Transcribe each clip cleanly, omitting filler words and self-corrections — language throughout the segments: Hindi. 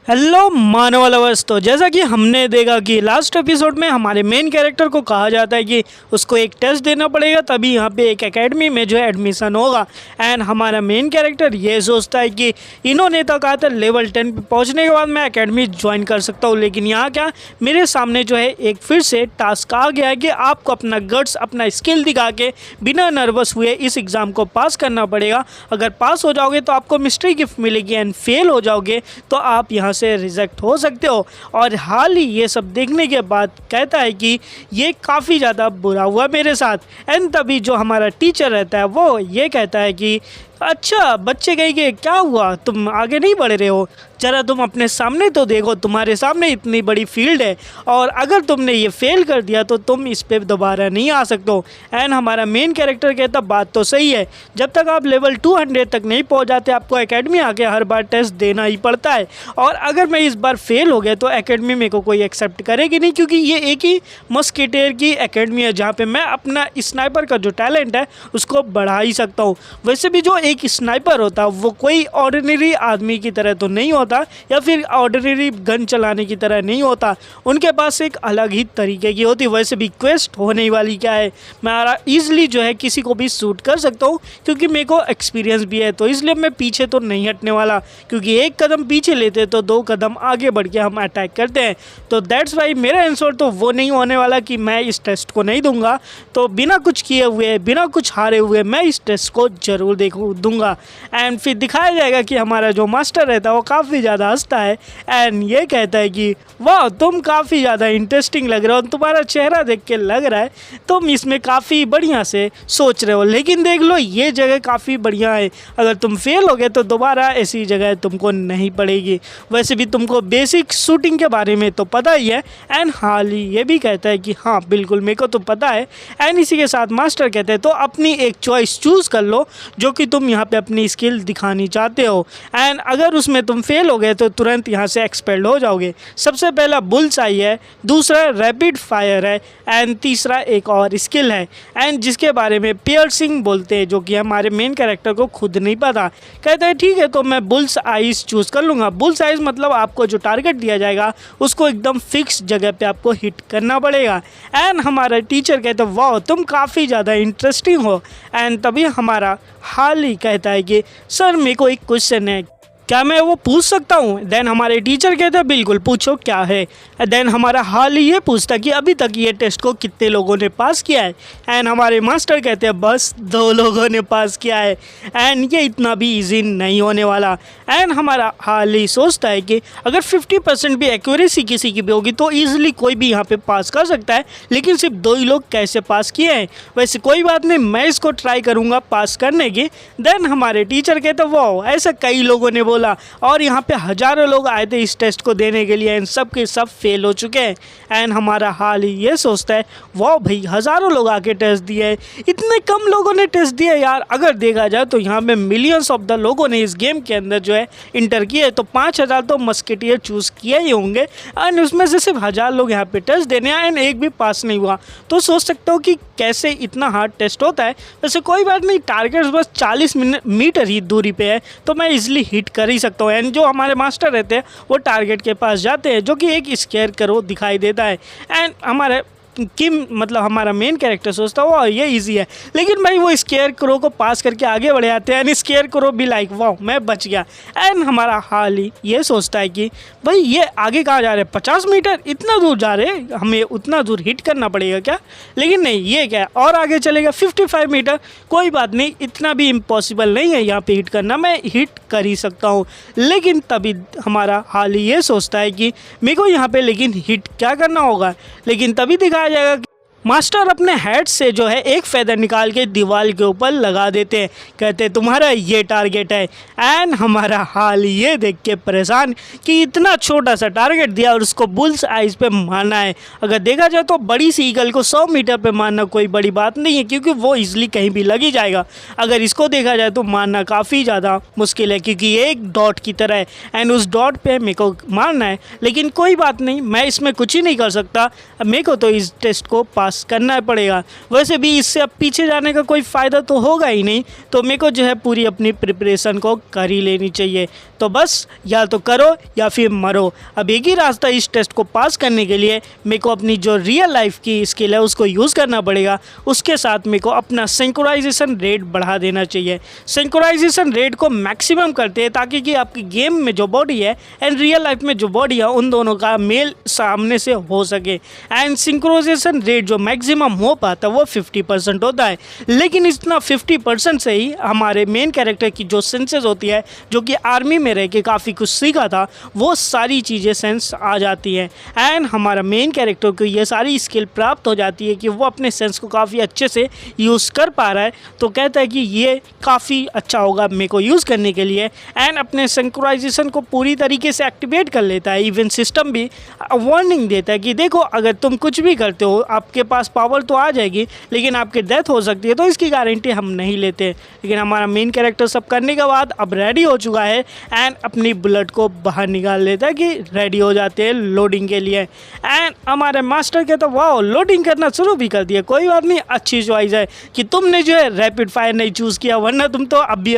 हेलो मानव लवर्स। तो जैसा कि हमने देखा कि लास्ट एपिसोड में हमारे मेन कैरेक्टर को कहा जाता है कि उसको एक टेस्ट देना पड़ेगा तभी यहाँ पे एक एकेडमी में जो है एडमिशन होगा। एंड हमारा मेन कैरेक्टर ये सोचता है कि इन्होंने तो कहा था लेवल 10 पे पहुँचने के बाद मैं एकेडमी ज्वाइन कर सकता हूँ, लेकिन यहाँ क्या मेरे सामने जो है एक फिर से टास्क आ गया है कि आपको अपना गट्स अपना स्किल दिखा के बिना नर्वस हुए इस एग्ज़ाम को पास करना पड़ेगा। अगर पास हो जाओगे तो आपको मिस्ट्री गिफ्ट मिलेगी एंड फेल हो जाओगे तो आप यहाँ से रिजेक्ट हो सकते हो। और हाल ही ये सब देखने के बाद कहता है कि ये काफ़ी ज़्यादा बुरा हुआ मेरे साथ। एंड तभी जो हमारा टीचर रहता है वो ये कहता है कि अच्छा बच्चे कहेंगे क्या हुआ, तुम आगे नहीं बढ़ रहे हो, ज़रा तुम अपने सामने तो देखो, तुम्हारे सामने इतनी बड़ी फील्ड है और अगर तुमने ये फेल कर दिया तो तुम इस पे दोबारा नहीं आ सकते हो। एंड हमारा मेन कैरेक्टर कहता बात तो सही है, जब तक आप लेवल 200 तक नहीं पहुंच जाते आपको एकेडमी आके हर बार टेस्ट देना ही पड़ता है। और अगर मैं इस बार फेल हो गया तो एकेडमी मेरे को कोई एक्सेप्ट करेगी नहीं, क्योंकि ये एक ही मस्केटियर की एकेडमी है जहाँ पर मैं अपना स्नाइपर का जो टैलेंट है उसको बढ़ा ही सकता हूँ। वैसे भी जो एक स्नाइपर होता है वो कोई ऑर्डिनरी आदमी की तरह तो नहीं होता या फिर ऑर्डिनरी गन चलाने की तरह नहीं होता, उनके पास एक अलग ही तरीके की होती है। वैसे भी क्वेस्ट होने वाली क्या है, मैं ईजिली जो है किसी को भी शूट कर सकता हूँ क्योंकि मेरे को एक्सपीरियंस भी है, तो इसलिए मैं पीछे तो नहीं हटने वाला, क्योंकि एक कदम पीछे लेते तो 2 कदम आगे बढ़ के हम अटैक करते हैं। तो दैट्स वाई मेरा आंसर तो वो नहीं होने वाला कि मैं इस टेस्ट को नहीं दूंगा। तो बिना कुछ किए हुए बिना कुछ हारे हुए मैं इस टेस्ट को जरूर दूंगा। एंड फिर दिखाया जाएगा कि हमारा जो मास्टर रहता है वो काफ़ी ज़्यादा हंसता है एंड ये कहता है कि वाह तुम काफ़ी ज़्यादा इंटरेस्टिंग लग रहे हो, तुम्हारा चेहरा देख के लग रहा है तुम इसमें काफ़ी बढ़िया से सोच रहे हो, लेकिन देख लो ये जगह काफ़ी बढ़िया है, अगर तुम फेल हो गए तो दोबारा ऐसी जगह तुमको नहीं पड़ेगी। वैसे भी तुमको बेसिक शूटिंग के बारे में तो पता ही है। एंड हाल ही ये भी कहता है कि हाँ बिल्कुल मेरे को तो पता है। एंड इसी के साथ मास्टर कहते हैं तो अपनी एक चॉइस चूज़ कर लो जो कि तुम यहाँ पे अपनी स्किल दिखानी चाहते हो। एंड अगर उसमें तुम फेल हो गए तो तुरंत यहाँ से एक्सपेल्ड हो जाओगे। सबसे पहला बुल्स आई है, दूसरा रैपिड फायर है एंड तीसरा एक और स्किल है एंड जिसके बारे में पियर्सिंग बोलते हैं, जो कि हमारे मेन कैरेक्टर को खुद नहीं पता। कहते हैं ठीक है तो मैं बुल्स आइज चूज़ कर लूँगा। बुल्स आइज मतलब आपको जो टारगेट दिया जाएगा उसको एकदम फिक्स जगह पे आपको हिट करना पड़ेगा। एंड हमारा टीचर कहते हैं वाह तुम काफ़ी ज़्यादा इंटरेस्टिंग हो। एंड तभी हमारा हाल ही कहता है कि सर मेरे को एक क्वेश्चन है, क्या मैं वो पूछ सकता हूँ? देन हमारे टीचर कहते हैं बिल्कुल पूछो क्या है। देन हमारा हाल ही ये पूछता कि अभी तक ये टेस्ट को कितने लोगों ने पास किया है। एंड हमारे मास्टर कहते हैं बस 2 लोगों ने पास किया है एंड ये इतना भी इजी नहीं होने वाला। एंड हमारा हाल ही सोचता है कि अगर 50% भी एक्यूरेसी किसी की भी होगी तो ईजिली कोई भी यहाँ पे पास कर सकता है, लेकिन सिर्फ 2 ही लोग कैसे पास किए हैं। वैसे कोई बात नहीं, मैं इसको ट्राई करूँगा पास करने की। देन हमारे टीचर कहते हैं वाह ऐसा कई लोगों ने बोला और यहाँ पे हज़ारों लोग आए थे इस टेस्ट को देने के लिए एंड सब के सब फेल हो चुके हैं। एंड हमारा हाल ही ये सोचता है वाह भाई हज़ारों लोग आके टेस्ट दिए हैं, इतने कम लोगों ने टेस्ट दिया यार। अगर देखा जाए तो यहाँ पे मिलियंस ऑफ द लोगों ने इस गेम के अंदर जो है इंटर किए है, तो 5000 तो मस्केटियर चूज़ किए ही होंगे एंड उसमें से सिर्फ 1000 लोग यहाँ पे टेस्ट देने आए एंड एक भी पास नहीं हुआ। तो सोच सकते हो कि कैसे इतना हार्ड टेस्ट होता है। वैसे कोई बात नहीं, टारगेट बस 40 मीटर ही दूरी पे है तो मैं इजिली हिट कर ही सकता हूँ। एंड जो हमारे मास्टर रहते हैं वो टारगेट के पास जाते हैं जो कि एक स्केयर करो दिखाई देता है। एंड हमारे मतलब हमारा मेन कैरेक्टर सोचता है ये इजी है, लेकिन भाई वो स्केयर क्रो को पास करके आगे बढ़ जाते हैं एंड स्केयर क्रो भी लाइक वाह मैं बच गया। एंड हमारा हाल ही ये सोचता है कि भाई ये आगे कहाँ जा रहे हैं, 50 मीटर इतना दूर जा रहे हैं, हमें उतना दूर हिट करना पड़ेगा क्या? लेकिन नहीं, ये क्या और आगे चलेगा 55 मीटर, कोई बात नहीं इतना भी इम्पॉसिबल नहीं है यहाँ पे हिट करना, मैं हिट कर ही सकता हूँ। लेकिन तभी हमारा हाल ही ये सोचता है कि मेरे को यहाँ पे लेकिन हिट क्या करना होगा। लेकिन तभी दिखाया जाएगा कि मास्टर अपने हेड से जो है एक फेदर निकाल के दीवार के ऊपर लगा देते हैं, कहते हैं तुम्हारा ये टारगेट है। एंड हमारा हाल ये देख के परेशान कि इतना छोटा सा टारगेट दिया और उसको बुल्स आइज पे मारना है। अगर देखा जाए तो बड़ी सी ईगल को 100 मीटर पे मारना कोई बड़ी बात नहीं है, क्योंकि वो इजीली कहीं भी लग ही जाएगा। अगर इसको देखा जाए तो मारना काफ़ी ज़्यादा मुश्किल है क्योंकि एक डॉट की तरह है एंड उस डॉट पे मेरे को मारना है। लेकिन कोई बात नहीं, मैं इसमें कुछ ही नहीं कर सकता, मेरे को तो इस टेस्ट को पास करना पड़ेगा। वैसे भी इससे अब पीछे जाने का कोई फ़ायदा तो होगा ही नहीं, तो मेरे को जो है पूरी अपनी प्रिपरेशन को कर ही लेनी चाहिए। तो बस या तो करो या फिर मरो। अब एक ही रास्ता इस टेस्ट को पास करने के लिए मेरे को अपनी जो रियल लाइफ की स्किल है उसको यूज़ करना पड़ेगा। उसके साथ मेरे को अपना सिंक्रोनाइजेशन रेट बढ़ा देना चाहिए। सिंक्रोनाइजेशन रेट को मैक्सिमम करते हैं ताकि कि आपकी गेम में जो बॉडी है एंड रियल लाइफ में जो बॉडी है उन दोनों का मेल सामने से हो सके। एंड सिंक्रोनाइजेशन रेट जो मैक्सिमम हो पाता है वो 50% होता है, लेकिन इतना 50% से ही हमारे मेन कैरेक्टर की जो सेंसेस होती है, जो कि आर्मी में रह के काफ़ी कुछ सीखा था, वो सारी चीज़ें सेंस आ जाती हैं। एंड हमारा मेन कैरेक्टर को ये सारी स्किल प्राप्त हो जाती है कि वो अपने सेंस को काफ़ी अच्छे से यूज़ कर पा रहा है। तो कहता है कि ये काफ़ी अच्छा होगा मेरे को यूज़ करने के लिए। एंड अपने सिंक्रोनाइजेशन को पूरी तरीके से एक्टिवेट कर लेता है। इवन सिस्टम भी वार्निंग देता है कि देखो अगर तुम कुछ भी करते हो आपके पास पावर तो आ जाएगी, लेकिन आपकी डेथ हो सकती है, तो इसकी गारंटी हम नहीं लेते। लेकिन हमारा मेन कैरेक्टर सब करने के बाद अब रेडी हो चुका है एंड अपनी बुलेट को बाहर निकाल लेता है कि रेडी हो जाते हैं लोडिंग के लिए। एंड हमारे मास्टर कहता है वाह लोडिंग करना शुरू भी कर दिया, कोई बात नहीं, अच्छी चॉइस है कि तुमने जो है रैपिड फायर नहीं चूज़ किया, वरना तुम तो अभी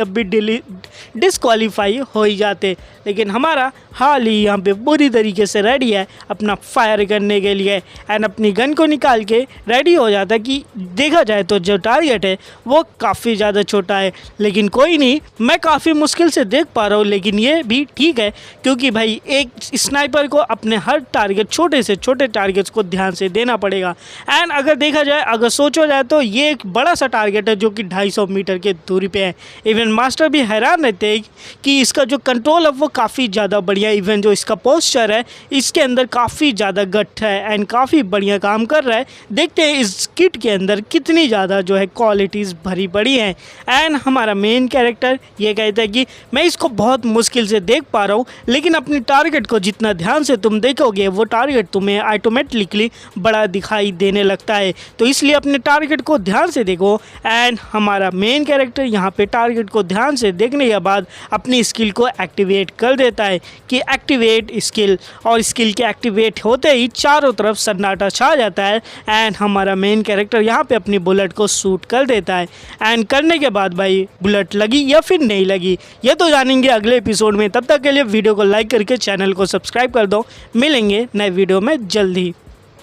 डिस्क्वालीफाई हो ही जाते। लेकिन हमारा हाल ही यहाँ पे पूरी तरीके से रेडी है अपना फायर करने के लिए एंड अपनी गन को निकाल के रेडी हो जाता है कि देखा जाए तो जो टारगेट है वो काफ़ी ज़्यादा छोटा है, लेकिन कोई नहीं, मैं काफ़ी मुश्किल से देख पा रहा हूँ, लेकिन ये भी ठीक है क्योंकि भाई एक स्नाइपर को अपने हर टारगेट छोटे से छोटे टारगेट्स को ध्यान से देना पड़ेगा। एंड अगर देखा जाए, अगर सोचा जाए तो ये एक बड़ा सा टारगेट है जो कि 250 मीटर के दूरी पे है। इवन मास्टर भी हैरान रहते हैं कि इसका जो कंट्रोल है वो काफ़ी ज़्यादा बढ़िया, इवन जो इसका पोस्चर है इसके अंदर काफ़ी ज़्यादा गट है एंड काफ़ी बढ़िया काम कर रहा है। देखते हैं इस किट के अंदर कितनी ज़्यादा जो है क्वालिटीज़ भरी पड़ी हैं। एंड हमारा मेन कैरेक्टर ये कहता है कि मैं इसको बहुत मुश्किल से देख पा रहा हूँ, लेकिन अपनी टारगेट को जितना ध्यान से तुम देखोगे वो टारगेट तुम्हें ऑटोमेटिकली बड़ा दिखाई देने लगता है, तो इसलिए अपने टारगेट को ध्यान से देखो। एंड हमारा मेन कैरेक्टर यहाँ पे टारगेट को ध्यान से देखने के बाद अपनी स्किल को एक्टिवेट कर देता है कि एक्टिवेट स्किल, और स्किल के एक्टिवेट होते ही चारों तरफ सन्नाटा छा जाता है। एंड हमारा मेन कैरेक्टर यहाँ पे अपनी बुलेट को शूट कर देता है। एंड करने के बाद भाई बुलेट लगी या फिर नहीं लगी ये तो जानेंगे अगले एपिसोड में। तब तक के लिए वीडियो को लाइक करके चैनल को सब्सक्राइब कर दो। मिलेंगे नए वीडियो में जल्दी।